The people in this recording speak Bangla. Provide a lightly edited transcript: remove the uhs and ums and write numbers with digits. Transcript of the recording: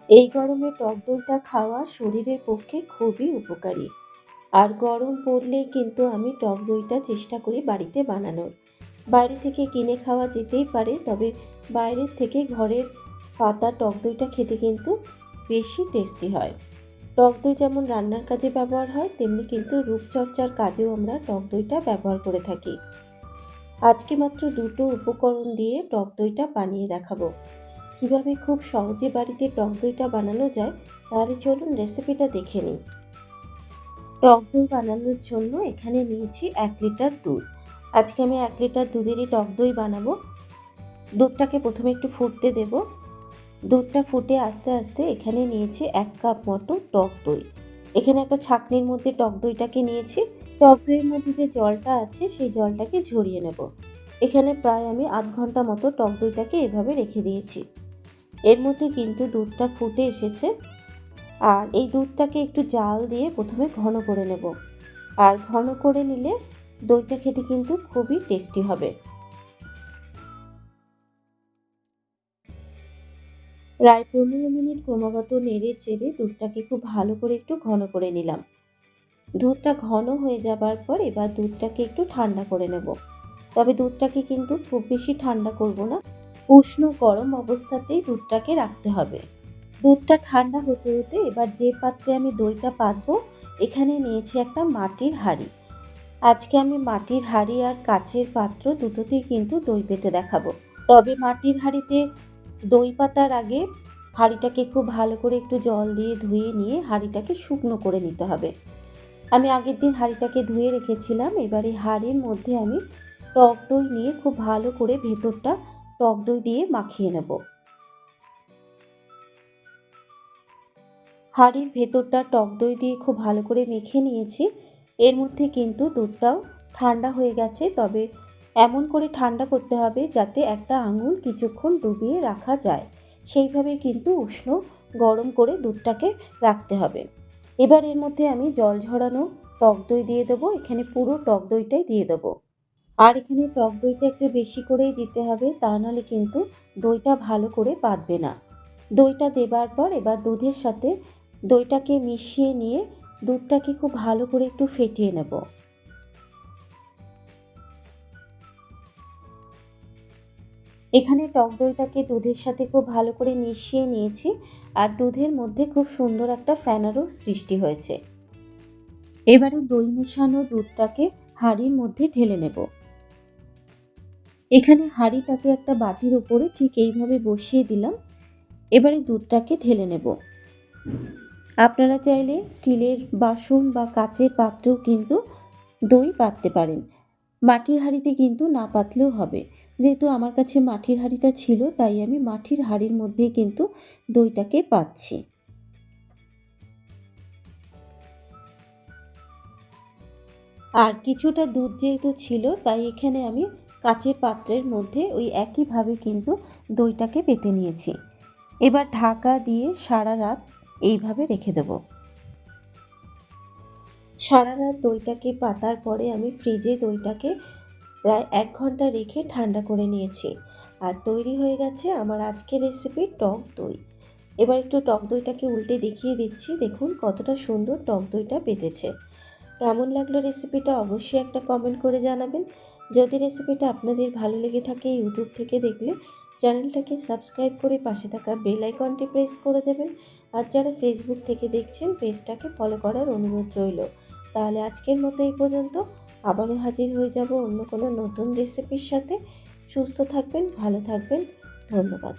এই গরমে টক দইটা খাওয়া শরীরের পক্ষে খুবই উপকারী। আর গরম পড়লেই কিন্তু আমি টক দইটা চেষ্টা করি বাড়িতে বানানোর। বাইরে থেকে কিনে খাওয়া যেতেই পারে, তবে বাইরের থেকে ঘরের পাতা টক দইটা খেতে কিন্তু বেশি টেস্টি হয়। টক দই যেমন রান্নার কাজে ব্যবহার হয়, তেমনি কিন্তু রূপচর্চার কাজেও আমরা টক দইটা ব্যবহার করে থাকি। আজকে মাত্র দুটো উপকরণ দিয়ে টক দইটা বানিয়ে দেখাবো। কিভাবে খুব সহজে বাড়িতে টক দইটা বানানো যায়, তাহলে চলুন রেসিপিটা দেখে নিই। টক দই বানানোর জন্য এখানে নিয়েছি 1 লিটার দুধ। আজকে আমি 1 লিটার দুধেরই টক দই বানাবো। দুধটাকে প্রথমে একটু ফুটতে দেব। দুধটা ফুটে আস্তে আস্তে এখানে নিয়েছি 1 কাপ মতো টক দই। এখানে একটা ছাঁকনির মধ্যে টক দইটাকে নিয়েছি। টক দইয়ের মধ্যে যে জলটা আছে সেই জলটাকে ঝরিয়ে নেব। এখানে প্রায় আমি আধ ঘন্টা মতো টক দইটাকে এভাবে রেখে দিয়েছি। এর মধ্যে কিন্তু দুধটা ফুটে এসেছে। আর এই দুধটাকে একটু জাল দিয়ে প্রথমে ঘন করে নেব। আর ঘন করে নিলে দইটা খেতে কিন্তু খুবই টেস্টি হবে। প্রায় 15 মিনিট ক্রমাগত নেড়ে চেড়ে দুধটাকে খুব ভালো করে একটু ঘন করে নিলাম। দুধটা ঘন হয়ে যাবার পর এবার দুধটাকে একটু ঠান্ডা করে নেব। তবে দুধটাকে কিন্তু খুব বেশি ঠান্ডা করব না, উষ্ণ গরম অবস্থাতেই দুধটাকে রাখতে হবে। দুধটা ঠান্ডা হতে হতে এবার যে পাত্রে আমি দইটা পাতবো, এখানে নিয়েছি একটা মাটির হাঁড়ি। আজকে আমি মাটির হাঁড়ি আর কাচের পাত্র দুটোতেই কিন্তু দই পেতে দেখাবো। তবে মাটির হাঁড়িতে দই পাতার আগে হাঁড়িটাকে খুব ভালো করে একটু জল দিয়ে ধুয়ে নিয়ে হাঁড়িটাকে শুকনো করে নিতে হবে। আমি আগের দিন হাঁড়িটাকে ধুয়ে রেখেছিলাম। এবার এই হাঁড়ির মধ্যে আমি টক দই নিয়ে খুব ভালো করে ভেতরটা টক দই দিয়ে মাখিয়ে নেব। হাঁড়ির ভেতরটা টক দই দিয়ে খুব ভালো করে মেখে নিয়েছি। এর মধ্যে কিন্তু দুধটাও ঠান্ডা হয়ে গেছে, তবে এমন করে ঠান্ডা করতে হবে যাতে একটা আঙুল কিছুক্ষণ ডুবিয়ে রাখা যায়। সেইভাবে কিন্তু উষ্ণ গরম করে দুধটাকে রাখতে হবে। এবার এর মধ্যে আমি জল ঝরানো টক দই দিয়ে দেবো। এখানে পুরো টক দইটাই দিয়ে দেবো। আর এখানে টক দইটা একটু বেশি করেই দিতে হবে, তা নাহলে কিন্তু দইটা ভালো করে পাতবে না। দইটা দেবার পর এবার দুধের সাথে দইটাকে মিশিয়ে নিয়ে দুধটাকে খুব ভালো করে একটু ফেটিয়ে নেব। এখানে টক দইটাকে দুধের সাথে খুব ভালো করে মিশিয়ে নিয়েছি। আর দুধের মধ্যে খুব সুন্দর একটা ফেনারও সৃষ্টি হয়েছে। এবারে দই মেশানো দুধটাকে হাঁড়ির মধ্যে ঢেলে নেব। এখানে হাঁড়িটাকে একটা বাটির উপরে ঠিক এইভাবে বসিয়ে দিলাম। এবারে দুধটাকে ঢেলে নেব। আপনারা চাইলে স্টিলের বাসন বা কাচের পাত্রেও কিন্তু দই পাততে পারেন। মাটির হাঁড়িতে কিন্তু না পাতলেও হবে। যেহেতু আমার কাছে মাটির হাঁড়িটা ছিল, তাই আমি মাটির হাঁড়ির মধ্যেই কিন্তু দইটাকে পাতছি। আর কিছুটা দুধ যেহেতু ছিল, তাই এখানে আমি কাচের পাত্রের মধ্যে ওই একইভাবে কিন্তু দইটাকে পেতে নিয়েছি। এবার ঢাকা দিয়ে সারা রাত এইভাবে রেখে দেব। সারা রাত দইটাকে পাতার পরে আমি ফ্রিজে দইটাকে প্রায় 1 ঘন্টা রেখে ঠান্ডা করে নিয়েছি। আর তৈরি হয়ে গেছে আমার আজকের রেসিপি টক দই। এবার একটু টক দইটাকে উল্টে দেখিয়ে দিচ্ছি, দেখুন কতটা সুন্দর টক দইটা পেতেছে। কেমন লাগলো রেসিপিটা অবশ্যই একটা কমেন্ট করে জানাবেন। যদি রেসিপিটা আপনাদের ভালো লেগে থাকে ইউটিউব থেকে দেখলে চ্যানেলটাকে সাবস্ক্রাইব করে পাশে থাকা বেল আইকনটি প্রেস করে দেবেন। আর যারা ফেসবুক থেকে দেখছেন পেজটাকে ফলো করার অনুরোধ রইল। তাহলে আজকের মতো এই পর্যন্ত। আবারও হাজির হয়ে যাব অন্য কোনো নতুন রেসিপির সাথে। সুস্থ থাকবেন, ভালো থাকবেন। ধন্যবাদ।